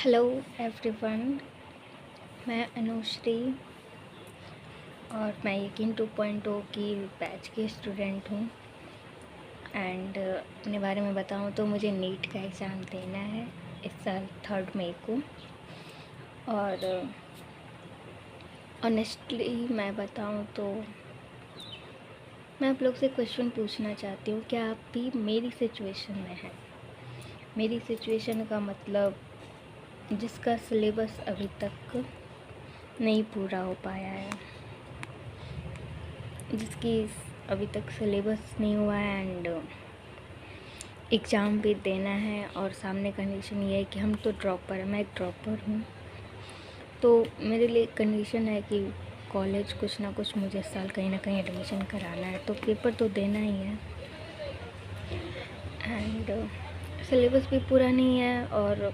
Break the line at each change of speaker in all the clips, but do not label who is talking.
Hello everyone, मैं अनुश्री और मैं यकीन 2.0 की बैच की स्टूडेंट हूँ। एंड अपने बारे में बताऊँ तो मुझे नीट का एग्ज़ाम देना है इस साल 3 मई को। और ऑनेस्टली मैं बताऊँ तो मैं आप लोग से क्वेश्चन पूछना चाहती हूँ, क्या आप भी मेरी सिचुएशन में हैं? मेरी सिचुएशन का मतलब जिसका सिलेबस अभी तक नहीं पूरा हो पाया है, जिसकी अभी तक सिलेबस नहीं हुआ है एंड एग्ज़ाम भी देना है। और सामने कंडीशन ये है कि हम तो ड्रॉपर हैं, मैं एक ड्रॉपर हूँ, तो मेरे लिए कंडीशन है कि कॉलेज कुछ ना कुछ मुझे इस साल कहीं ना कहीं एडमिशन कराना है, तो पेपर तो देना ही है। एंड सिलेबस भी पूरा नहीं है और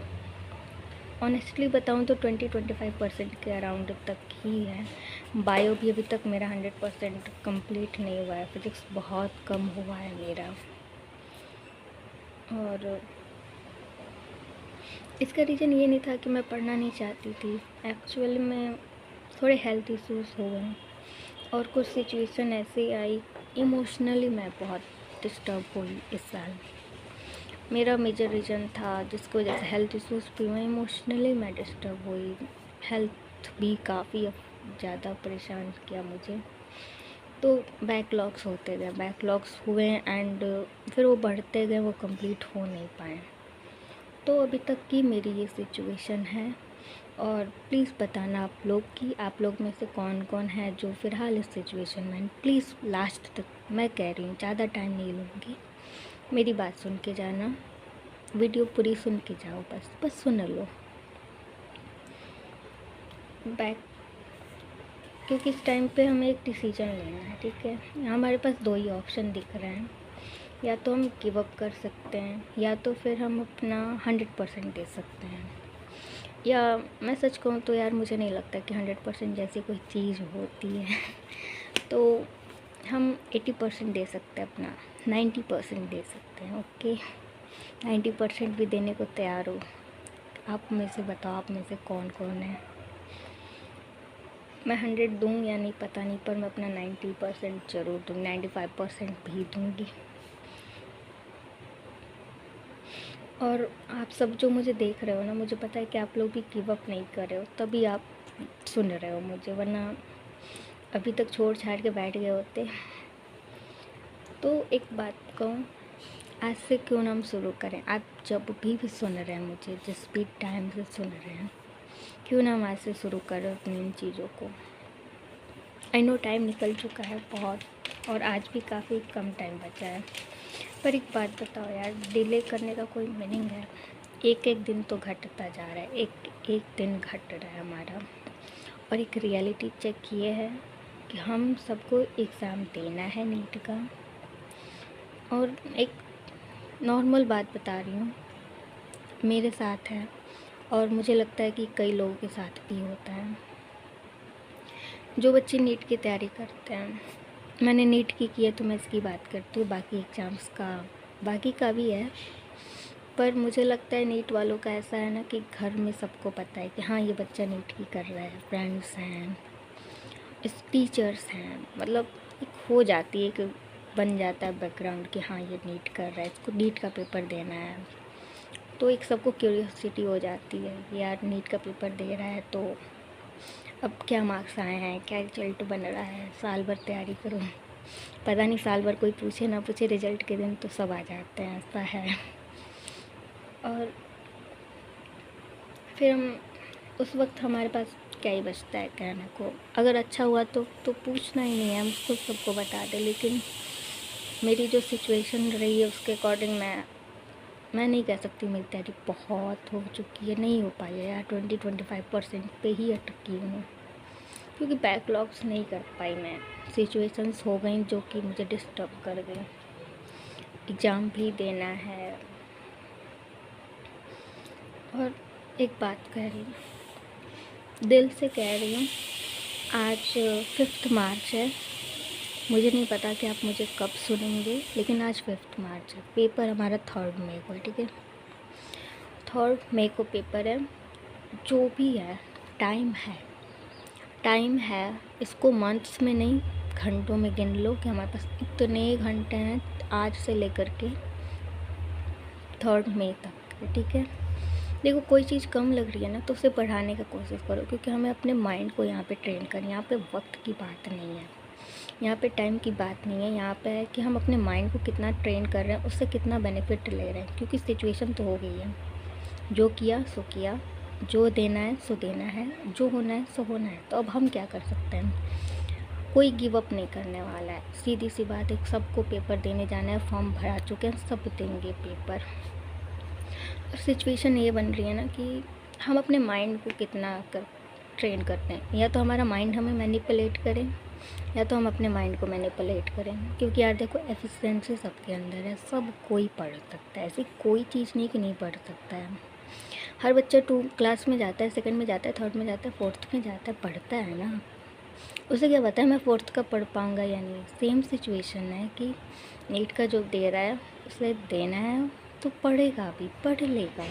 ऑनेस्टली बताऊँ तो 20-25% के अराउंड तक ही है। बायो भी अभी तक मेरा 100% कंप्लीट नहीं हुआ है, फिज़िक्स बहुत कम हुआ है मेरा। और इसका रीज़न ये नहीं था कि मैं पढ़ना नहीं चाहती थी, एक्चुअली में थोड़े हेल्थ इश्यूज़ हो गए और कुछ सिचुएशन ऐसी आई, इमोशनली मैं बहुत डिस्टर्ब हुई इस साल। मेरा मेजर रीज़न था जिसकी वजह से हेल्थ इश्यूज़ भी हुए, इमोशनली मैं डिस्टर्ब हुई, हेल्थ भी काफ़ी ज़्यादा परेशान किया मुझे। तो बैकलॉग्स होते गए, बैकलॉग्स हुए एंड फिर वो बढ़ते गए, वो कंप्लीट हो नहीं पाए। तो अभी तक की मेरी ये सिचुएशन है। और प्लीज़ बताना आप लोग कि आप लोग में से कौन कौन है जो फ़िलहाल इस सिचुएशन में। प्लीज़ लास्ट तक, मैं कह रही हूँ ज़्यादा टाइम नहीं लूँगी, मेरी बात सुन के जाना, वीडियो पूरी सुन के जाओ, बस सुन लो बैक, क्योंकि इस टाइम पे हमें एक डिसीजन लेना है। ठीक है, हमारे पास दो ही ऑप्शन दिख रहे हैं, या तो हम गिव अप कर सकते हैं या तो फिर हम अपना 100% दे सकते हैं। या मैं सच कहूँ तो यार मुझे नहीं लगता कि 100% जैसी कोई चीज़ होती है तो हम 80% दे सकते हैं, अपना 90% दे सकते हैं। ओके, 90% भी देने को तैयार हो। आप में से बताओ, आप में से कौन कौन है? मैं 100 दूँ या नहीं पता नहीं, पर मैं अपना 90% ज़रूर दूँगी, 95% भी दूँगी। और आप सब जो मुझे देख रहे हो ना, मुझे पता है कि आप लोग भी गिव अप नहीं कर रहे हो, तभी आप सुन रहे हो मुझे, वरना अभी तक छोड़ छाड़ के बैठ गए होते। तो एक बात कहूँ, आज से क्यों ना हम शुरू करें। आप जब भी सुन रहे हैं मुझे, जिस भी टाइम से सुन रहे हैं, क्यों ना हम आज से शुरू करें अपनी इन चीज़ों को। आई नो टाइम निकल चुका है बहुत, और आज भी काफ़ी कम टाइम बचा है, पर एक बात बताओ यार, डिले करने का कोई मीनिंग है? एक एक दिन तो घटता जा रहा है, एक एक दिन घट रहा है हमारा। और एक रियलिटी चेक ये है कि हम सबको एग्ज़ाम देना है नीट का। और एक नॉर्मल बात बता रही हूँ, मेरे साथ है और मुझे लगता है कि कई लोगों के साथ भी होता है। जो बच्चे नीट की तैयारी करते हैं, मैंने नीट की है तो मैं इसकी बात करती हूँ, बाकी एग्ज़ाम्स का बाकी का भी है, पर मुझे लगता है नीट वालों का ऐसा है ना कि घर में सबको पता है कि हाँ ये बच्चा नीट की कर रहा है, फ्रेंड्स हैं, इस टीचर्स हैं, मतलब एक हो जाती है कि बन जाता है बैकग्राउंड कि हाँ ये नीट कर रहा है, इसको नीट का पेपर देना है। तो एक सबको क्यूरियोसिटी हो जाती है यार, नीट का पेपर दे रहा है तो अब क्या मार्क्स आए हैं, क्या रिजल्ट बन रहा है, साल भर तैयारी करो, पता नहीं साल भर कोई पूछे ना पूछे, रिजल्ट के दिन तो सब आ जाते हैं, ऐसा है। और फिर हम उस वक्त हमारे पास क्या ही बचता है कहने को। अगर अच्छा हुआ तो पूछना ही नहीं है, हम खुद सबको बता दें। लेकिन मेरी जो सिचुएशन रही है उसके अकॉर्डिंग मैं नहीं कह सकती मेरी तैयारी बहुत हो चुकी है, नहीं हो पाई है यार, 20-25% पे ही अटकी हूँ, क्योंकि बैकलॉग्स नहीं कर पाई मैं। सिचुएशंस हो गई जो कि मुझे डिस्टर्ब कर गई। एग्ज़ाम भी देना है। और एक बात कह रही हूँ, दिल से कह रही हूँ, आज 5 मार्च है, मुझे नहीं पता कि आप मुझे कब सुनेंगे, लेकिन आज 5 मार्च है, पेपर हमारा 3 मई को है। ठीक है, 3 मई को पेपर है जो भी है, टाइम है, टाइम है, इसको मंथ्स में नहीं घंटों में गिन लो कि हमारे पास इतने घंटे हैं आज से लेकर के 3 मई तक, ठीक है। देखो कोई चीज़ कम लग रही है ना तो उसे बढ़ाने का कोशिश करो, क्योंकि हमें अपने माइंड को यहाँ पे ट्रेन करें। यहाँ पे वक्त की बात नहीं है, यहाँ पे टाइम की बात नहीं है, यहाँ पे है कि हम अपने माइंड को कितना ट्रेन कर रहे हैं, उससे कितना बेनिफिट ले रहे हैं। क्योंकि सिचुएशन तो हो गई है, जो किया सो किया, जो देना है सो देना है, जो होना है सो होना है। तो अब हम क्या कर सकते हैं, कोई गिव अप नहीं करने वाला है। सीधी सी बात है, सबको पेपर देने जाना है, फॉर्म भरा चुके हैं, सब देंगे पेपर। और सिचुएशन ये बन रही है ना कि हम अपने माइंड को कितना ट्रेन करते हैं। या तो हमारा माइंड हमें मैनिपुलेट करें, या तो हम अपने माइंड को मैनिपुलेट करें। क्योंकि यार देखो, एफिशिएंसी सबके अंदर है, सब कोई पढ़ सकता है, ऐसी कोई चीज़ नहीं कि नहीं पढ़ सकता है। हर बच्चा 2 क्लास में जाता है, 2nd में जाता है, 3rd में जाता है, 4th में जाता है, पढ़ता है ना। उसे क्या पता है मैं 4th का पढ़ पाऊँगा या नहीं। सेम सिचुएशन है कि नीट का जो दे रहा है उसे देना है तो पढ़ेगा भी, पढ़ लेगा।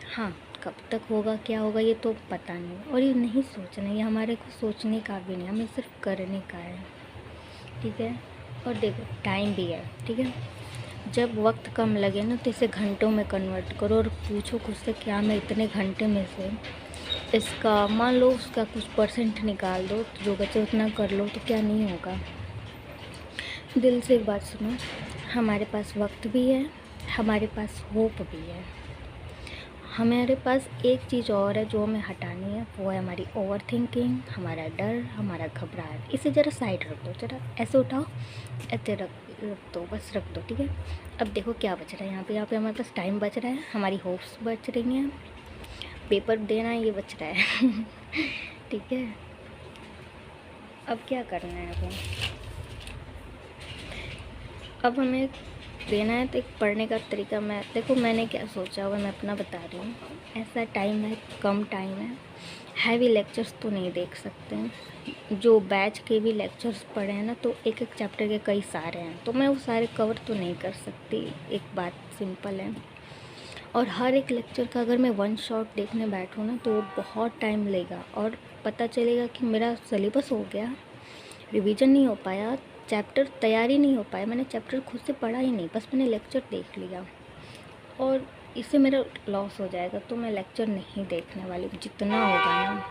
हाँ, कब तक होगा क्या होगा ये तो पता नहीं, और ये नहीं सोचना, ये हमारे को सोचने का भी नहीं, हमें सिर्फ करने का है, ठीक है। और देखो टाइम भी है, ठीक है। जब वक्त कम लगे ना तो इसे घंटों में कन्वर्ट करो और पूछो खुद से, क्या मैं इतने घंटे में से इसका मान लो उसका कुछ परसेंट निकाल दो, तो जो बचे उतना कर लो, तो क्या नहीं होगा। दिल से एक बात सुनो, हमारे पास वक्त भी है, हमारे पास होप भी है। हमारे पास एक चीज़ और है जो हमें हटानी है, वो है हमारी ओवर थिंकिंग, हमारा डर, हमारा घबराहट। इसे ज़रा साइड रख दो, ज़रा ऐसे उठाओ, ऐसे रख दो, बस रख दो, ठीक है। अब देखो क्या बच रहा है यहाँ पे हमारे पास टाइम बच रहा है, हमारी होप्स बच रही हैं, पेपर देना है ये बच रहा है ठीक है। अब क्या करना है अब हमें देना है तो एक पढ़ने का तरीका, मैंने क्या सोचा हुआ मैं अपना बता रही हूँ। ऐसा टाइम है, कम टाइम है, हैवी लेक्चर्स तो नहीं देख सकते हैं। जो बैच के भी लेक्चर्स पढ़े हैं ना, तो एक एक चैप्टर के कई सारे हैं, तो मैं वो सारे कवर तो नहीं कर सकती, एक बात सिंपल है। और हर एक लेक्चर का अगर मैं 1 शॉट देखने बैठूँ ना तो वो बहुत टाइम लेगा, और पता चलेगा कि मेरा सिलेबस हो गया, रिवीजन नहीं हो पाया, चैप्टर तैयारी नहीं हो पाया, मैंने चैप्टर खुद से पढ़ा ही नहीं, बस मैंने लेक्चर देख लिया, और इससे मेरा लॉस हो जाएगा। तो मैं लेक्चर नहीं देखने वाली जितना होगा ना।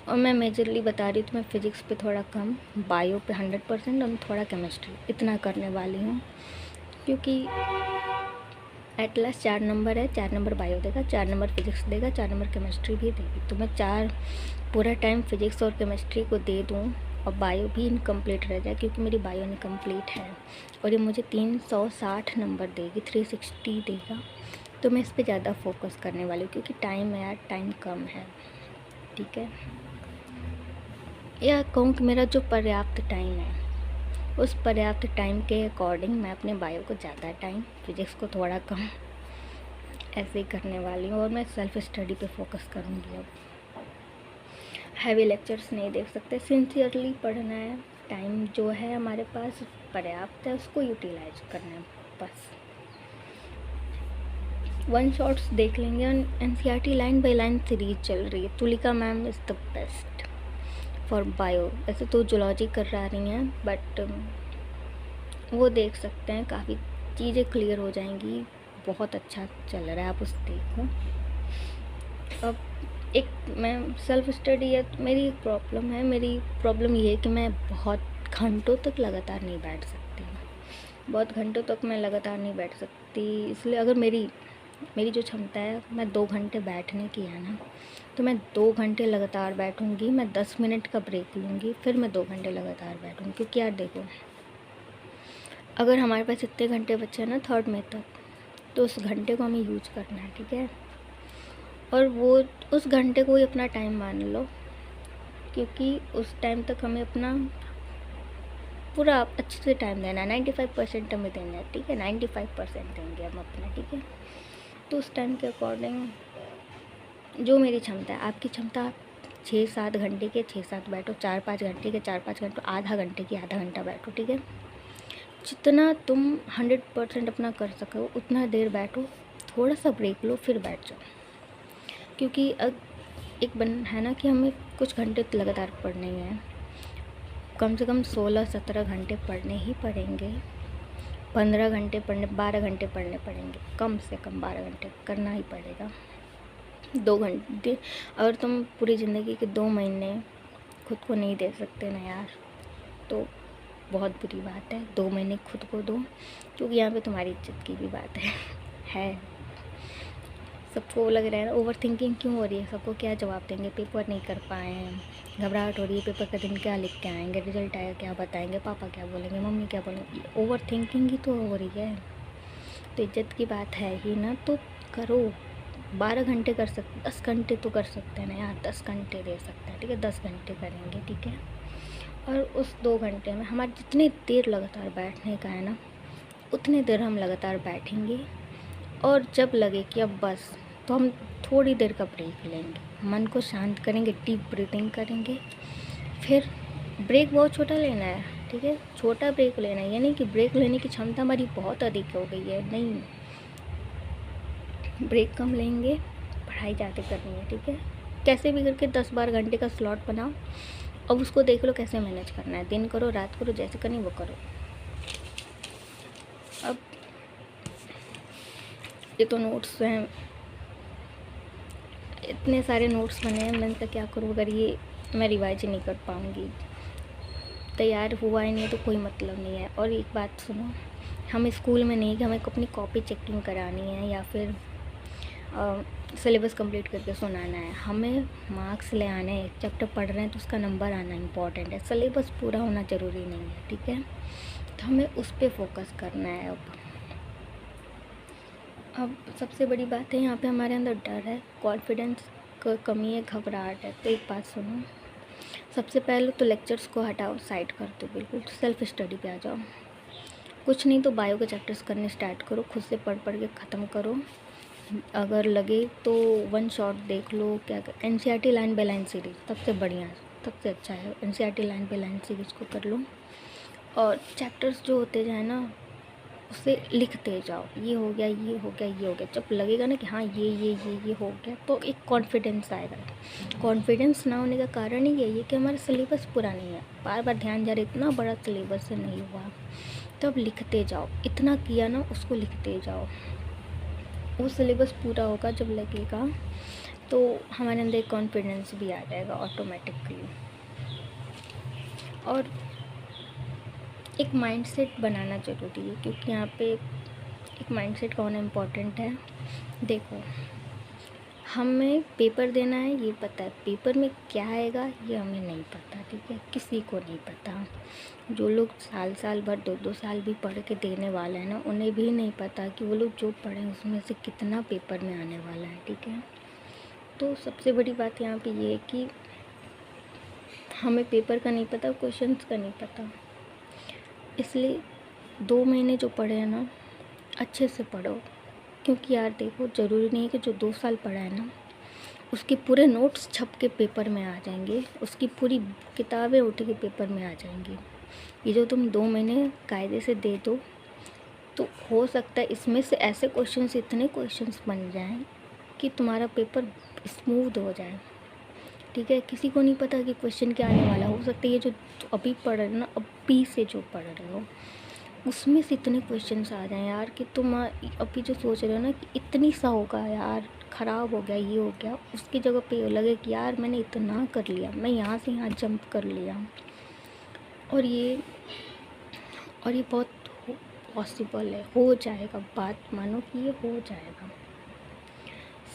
और मैं मेजरली बता रही हूँ तो मैं फ़िज़िक्स पे थोड़ा कम, बायो पे 100% और थोड़ा केमिस्ट्री, इतना करने वाली हूँ। क्योंकि एट लास्ट 4 नंबर है, 4 नंबर बायो देगा, 4 नंबर फिज़िक्स देगा, 4 नंबर केमिस्ट्री भी देगी। तो मैं 4 पूरा टाइम फिज़िक्स और केमिस्ट्री को दे दूँ, और बायो भी इनकम्प्लीट रह जाए, क्योंकि मेरी बायो इनकम्प्लीट है, और ये मुझे 360 नंबर देगी, 360 देगा। तो मैं इस पर ज़्यादा फोकस करने वाली हूँ, क्योंकि टाइम है यार, टाइम कम है, ठीक है। या कहूँ कि मेरा जो पर्याप्त टाइम है, उस पर्याप्त टाइम के अकॉर्डिंग मैं अपने बायो को ज़्यादा टाइम, फिज़िक्स को थोड़ा कम, ऐसे ही करने वाली हूँ। और मैं सेल्फ़ स्टडी पे फोकस करूँगी। अब हैवी लेक्चर्स नहीं देख सकते, सिंसियरली पढ़ना है, टाइम जो है हमारे पास पर्याप्त है, उसको यूटिलाइज करना है बस। 1 शॉट्स देख लेंगे। NCERT line by line series चल रही है, Tulika ma'am is the best for bio. वैसे तो जूलॉजी कर रही हैं, बट वो देख सकते हैं, काफ़ी चीज़ें क्लियर हो जाएंगी, बहुत अच्छा चल रहा है, आप उसे देखो। अब एक मैं सेल्फ़ स्टडी है, मेरी मेरी प्रॉब्लम ये है कि मैं बहुत घंटों तक लगातार नहीं बैठ सकती, बहुत घंटों तक मैं लगातार नहीं बैठ सकती। इसलिए अगर मेरी जो क्षमता है, मैं 2 घंटे बैठने की है ना, तो मैं 2 घंटे लगातार बैठूँगी। मैं 10 मिनट का ब्रेक लूँगी, फिर मैं 2 घंटे लगातार बैठूँगी। क्योंकि यार देखो, अगर हमारे पास इतने घंटे बचे हैं ना 3rd में तक, तो उस घंटे को हमें यूज करना है, ठीक है। और वो उस घंटे को ही अपना टाइम मान लो, क्योंकि उस टाइम तक हमें अपना पूरा अच्छे से टाइम देना है, 95% हमें देना है, ठीक है। 95% देंगे हम अपना, ठीक है। तो उस टाइम के अकॉर्डिंग जो मेरी क्षमता है, आपकी क्षमता, 6-7 घंटे के 6-7 बैठो, 4-5 घंटे के 4-5 घंटे, आधा घंटे की आधा घंटा बैठो, ठीक है। जितना तुम 100% अपना कर सको उतना देर बैठो, थोड़ा सा ब्रेक लो, फिर बैठ जाओ। क्योंकि एक बन है ना कि हमें कुछ घंटे तो लगातार पढ़ने हैं, कम से कम 16-17 घंटे पढ़ने ही पड़ेंगे। 15 घंटे पढ़ने, 12 घंटे पढ़ने पड़ेंगे, कम से कम 12 घंटे करना ही पड़ेगा। 2 घंटे अगर तुम पूरी ज़िंदगी के 2 महीने खुद को नहीं दे सकते ना यार, तो बहुत बुरी बात है। 2 महीने खुद को दो, क्योंकि यहाँ पे तुम्हारी इज्जत की भी बात है। सबको लग रहा है ना ओवर थिंकिंग क्यों हो रही है, सबको क्या जवाब देंगे, पेपर नहीं कर पाए हैं, घबराहट हो रही है, पेपर का दिन क्या लिख के आएंगे, रिजल्ट आया क्या बताएंगे, पापा क्या बोलेंगे, मम्मी क्या बोलेंगे, ओवर थिंकिंग ही तो हो रही है। तो इज्जत की बात है ही ना, तो करो। 12 घंटे कर सकते, 10 घंटे तो कर सकते हैं ना यार, 10 घंटे दे सकते हैं, ठीक है, 10 घंटे करेंगे, ठीक है। और उस 2 घंटे में हमारे जितनी देर लगातार बैठने का है ना, उतनी देर हम लगातार बैठेंगे। और जब लगे कि अब बस, तो हम थोड़ी देर का ब्रेक लेंगे, मन को शांत करेंगे, डीप ब्रीथिंग करेंगे। फिर ब्रेक बहुत छोटा लेना है, ठीक है, छोटा ब्रेक लेना है। ये नहीं कि ब्रेक लेने की क्षमता हमारी बहुत अधिक हो गई है, नहीं, ब्रेक कम लेंगे, पढ़ाई ज़्यादा करनी है, ठीक है। कैसे भी करके 10-12 घंटे का स्लॉट बनाओ, अब उसको देख लो कैसे मैनेज करना है, दिन करो रात करो, जैसे करनी वो करो। अब ये तो नोट्स हैं, इतने सारे नोट्स बने हैं, मैंने कहा क्या करूँ अगर ये मैं रिवाइज नहीं कर पाऊँगी, तैयार हुआ ही नहीं तो कोई मतलब नहीं है। और एक बात सुनो, हम स्कूल में नहीं कि हमें अपनी कॉपी चेकिंग करानी है या फिर सिलेबस कंप्लीट करके सुनाना है, हमें मार्क्स ले आने हैं। एक चैप्टर पढ़ रहे हैं तो उसका नंबर आना इम्पॉर्टेंट है, सिलेबस पूरा होना ज़रूरी नहीं है, ठीक है। तो हमें उस पर फोकस करना है। अब सबसे बड़ी बात है यहाँ पे हमारे अंदर डर है, कॉन्फिडेंस की कमी है, घबराहट है। तो एक बात सुनो, सबसे पहले तो लेक्चर्स को हटाओ, साइड कर दो, बिल्कुल सेल्फ स्टडी पे आ जाओ। कुछ नहीं तो बायो के चैप्टर्स करने स्टार्ट करो, खुद से पढ़ पढ़ के ख़त्म करो। अगर लगे तो वन शॉट देख लो, क्या NCERT line by line series सबसे बढ़िया, सबसे अच्छा है, NCERT line by line series को कर लो। और चैप्टर्स जो होते जाए ना, उसे लिखते जाओ, ये हो गया, ये हो गया, ये हो गया। जब लगेगा ना कि हाँ ये हो गया, तो एक कॉन्फिडेंस आएगा। कॉन्फिडेंस ना होने का कारण ही यही है कि हमारा सिलेबस पूरा नहीं है, बार बार ध्यान जा रहा है, इतना बड़ा सिलेबस से नहीं हुआ, तो अब लिखते जाओ, इतना किया ना उसको लिखते जाओ। वो सिलेबस पूरा होगा जब लगेगा, तो हमारे अंदर एक कॉन्फिडेंस भी आ जाएगा ऑटोमेटिकली। और एक माइंडसेट बनाना ज़रूरी है, क्योंकि यहाँ पे एक माइंडसेट का होना इम्पॉर्टेंट है। देखो, हमें पेपर देना है ये पता है, पेपर में क्या आएगा ये हमें नहीं पता, ठीक है, किसी को नहीं पता। जो लोग साल भर 2-2 साल भी पढ़ के देने वाले हैं ना, उन्हें भी नहीं पता कि वो लोग जो पढ़ें उसमें से कितना पेपर में आने वाला है, ठीक है। तो सबसे बड़ी बात यहाँ पे ये है कि हमें पेपर का नहीं पता, क्वेश्चंस का नहीं पता, इसलिए 2 महीने जो पढ़े हैं ना, अच्छे से पढ़ो। क्योंकि यार देखो, ज़रूरी नहीं है कि जो 2 साल पढ़ा है ना, उसके पूरे नोट्स छप के पेपर में आ जाएंगे, उसकी पूरी किताबें उठ के पेपर में आ जाएंगी। ये जो तुम 2 महीने कायदे से दे दो, तो हो सकता है इसमें से ऐसे क्वेश्चंस, इतने क्वेश्चंस बन जाएं कि तुम्हारा पेपर स्मूथ हो जाए, ठीक है। किसी को नहीं पता कि क्वेश्चन क्या आने वाला, हो सकता है ये जो अभी पढ़ रहे हो ना, अभी से जो पढ़ रहे हो, उसमें से इतने क्वेश्चंस आ जाएं यार कि तुम अभी जो सोच रहे हो ना कि इतनी सा होगा यार, ख़राब हो गया, ये हो गया, उसकी जगह पे लगे कि यार मैंने इतना कर लिया, मैं यहाँ से यहाँ जंप कर लिया। और ये बहुत पॉसिबल है, हो जाएगा, बात मानो कि ये हो जाएगा।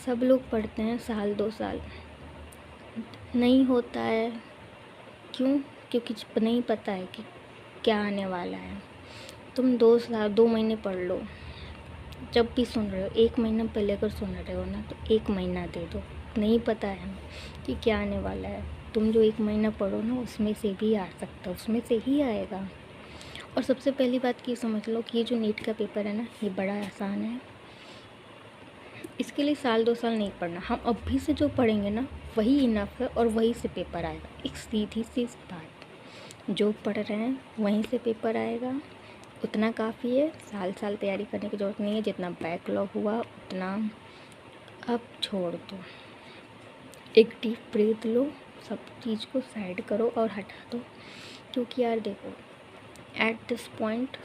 सब लोग पढ़ते हैं 1-2 साल, नहीं होता है, क्यों? क्योंकि नहीं पता है कि क्या आने वाला है। तुम 2 महीने पढ़ लो, जब भी सुन रहे हो 1 महीना पहले अगर सुन रहे हो ना, तो 1 महीना दे दो। नहीं पता है कि क्या आने वाला है, तुम जो 1 महीना पढ़ो ना, उसमें से भी आ सकता है, उसमें से ही आएगा। और सबसे पहली बात ये समझ लो कि ये जो नीट का पेपर है ना, ये बड़ा आसान है, इसके लिए 1-2 साल नहीं पढ़ना। हम अभी से जो पढ़ेंगे ना, वही इनफ है, और वहीं से पेपर आएगा। एक सीधी सी बात, जो पढ़ रहे हैं वहीं से पेपर आएगा, उतना काफ़ी है। साल तैयारी करने की ज़रूरत नहीं है, जितना बैकलॉग हुआ उतना अब छोड़ दो। एक डीप ब्रीथ लो, सब चीज़ को साइड करो और हटा दो, क्योंकि यार देखो, at this point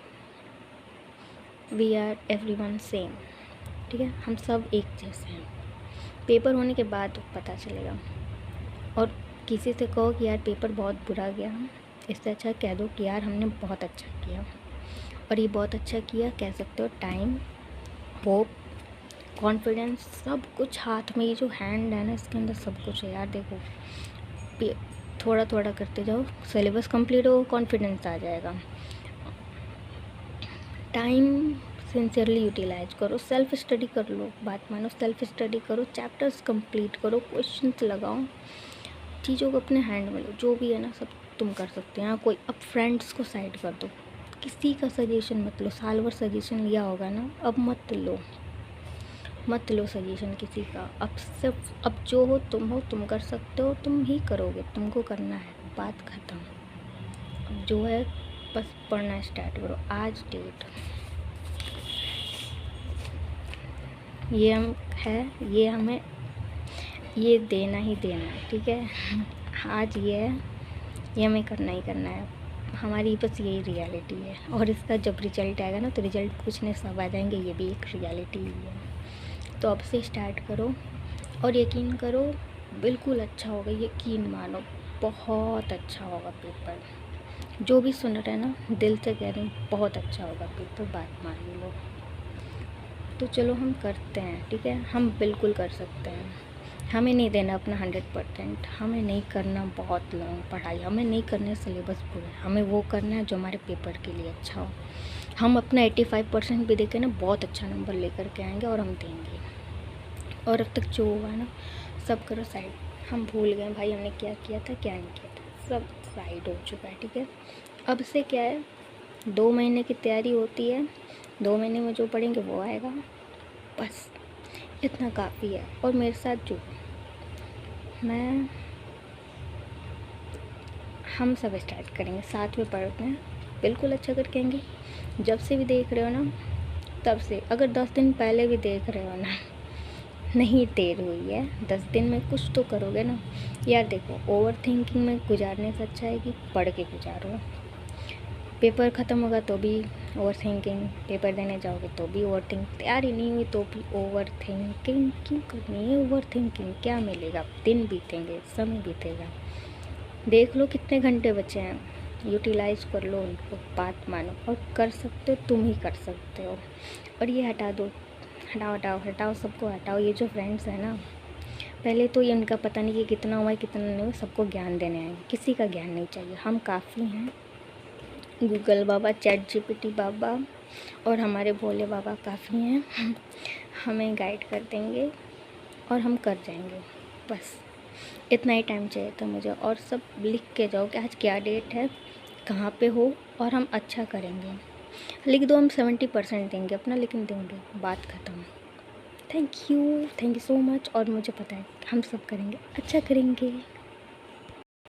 we are everyone same, ठीक है, हम सब एक जैसे हैं। पेपर होने के बाद पता चलेगा। और किसी से कहो कि यार पेपर बहुत बुरा गया, इससे अच्छा कह दो कि यार हमने बहुत अच्छा किया। और ये बहुत अच्छा किया कह सकते हो, टाइम, होप, कॉन्फिडेंस, सब कुछ हाथ में, ये जो हैंड है ना इसके अंदर सब कुछ है यार। देखो थोड़ा थोड़ा करते जाओ, सिलेबस कंप्लीट हो, कॉन्फिडेंस आ जाएगा। टाइम सिंसियरली यूटिलाइज करो, सेल्फ स्टडी कर लो, बात मानो, सेल्फ स्टडी करो, चैप्टर्स कंप्लीट करो, क्वेश्चंस लगाओ, चीज़ों को अपने हैंड में लो, जो भी है ना सब तुम कर सकते हो। कोई अब फ्रेंड्स को साइड कर दो, किसी का सजेशन मत लो, साल भर सजेशन लिया होगा ना, अब मत लो सजेशन किसी का। अब सिर्फ अब जो हो, तुम कर सकते हो, तुम ही करोगे, तुमको करना है, बात ख़त्म। अब जो है बस पढ़ना स्टार्ट करो। आज डेट ये हमें ये देना ही देना है, ठीक है। आज ये हमें करना ही करना है, हमारी बस यही रियलिटी है। और इसका जब रिजल्ट आएगा ना, तो रिजल्ट कुछ नहीं, सब आ जाएंगे, ये भी एक रियलिटी ही है। तो अब से स्टार्ट करो और यकीन करो बिल्कुल अच्छा होगा, यकीन मानो बहुत अच्छा होगा पेपर। जो भी सुन रहे हैं ना, दिल से कह रही हूँ, बहुत अच्छा होगा पेपर, बात मान लो। तो चलो हम करते हैं, ठीक है, हम बिल्कुल कर सकते हैं। हमें नहीं देना अपना 100%, हमें नहीं करना बहुत लॉन्ग पढ़ाई, हमें नहीं करना सिलेबस पूरा, हमें वो करना है जो हमारे पेपर के लिए अच्छा हो। हम अपना 85% भी देके ना बहुत अच्छा नंबर लेकर के आएंगे और हम देंगे। और अब तक जो हुआ ना सब करो साइड, हम भूल गए भाई हमने क्या किया था क्या नहीं किया था, सब साइड हो चुका है, ठीक है। अब से क्या है, 2 महीने की तैयारी होती है, 2 महीने में जो पढ़ेंगे वो आएगा, बस इतना काफ़ी है। और मेरे साथ जो हम सब स्टार्ट करेंगे, साथ में पढ़ते हैं, बिल्कुल अच्छा करके आएंगे। जब से भी देख रहे हो ना, तब से, अगर 10 दिन पहले भी देख रहे हो ना, नहीं देर हुई है, 10 दिन में कुछ तो करोगे ना यार। देखो, ओवर थिंकिंग में गुजारने से अच्छा है कि पढ़ के गुजारो। पेपर ख़त्म होगा तो भी ओवर थिंकिंग, पेपर देने जाओगे तो भी ओवर थिंकिंग, तैयारी नहीं हुई तो भी ओवर थिंकिंग क्यों करनी है। ओवर थिंकिंग क्या मिलेगा, दिन बीतेंगे, समय बीतेगा। देख लो कितने घंटे बचे हैं, यूटिलाइज कर लो उनको, बात मानो, और कर सकते हो, तुम ही कर सकते हो। और ये हटा दो, हटाओ, सबको हटाओ। ये जो फ्रेंड्स हैं ना, पहले तो ये उनका पता नहीं कि कितना हुआ है कितना नहीं हुआ, सबको ज्ञान देने आए, किसी का ज्ञान नहीं चाहिए, हम काफ़ी हैं। गूगल बाबा, ChatGPT बाबा और हमारे भोले बाबा काफ़ी हैं, हमें गाइड कर देंगे और हम कर जाएंगे। बस इतना ही टाइम चाहिए था मुझे। और सब लिख के जाओ कि आज क्या डेट है, कहाँ पे हो, और हम अच्छा करेंगे। लिख दो, हम 70% देंगे अपना, लेकिन देंगे, बात ख़त्म। Thank you so much. और मुझे पता है हम सब करेंगे, अच्छा करेंगे।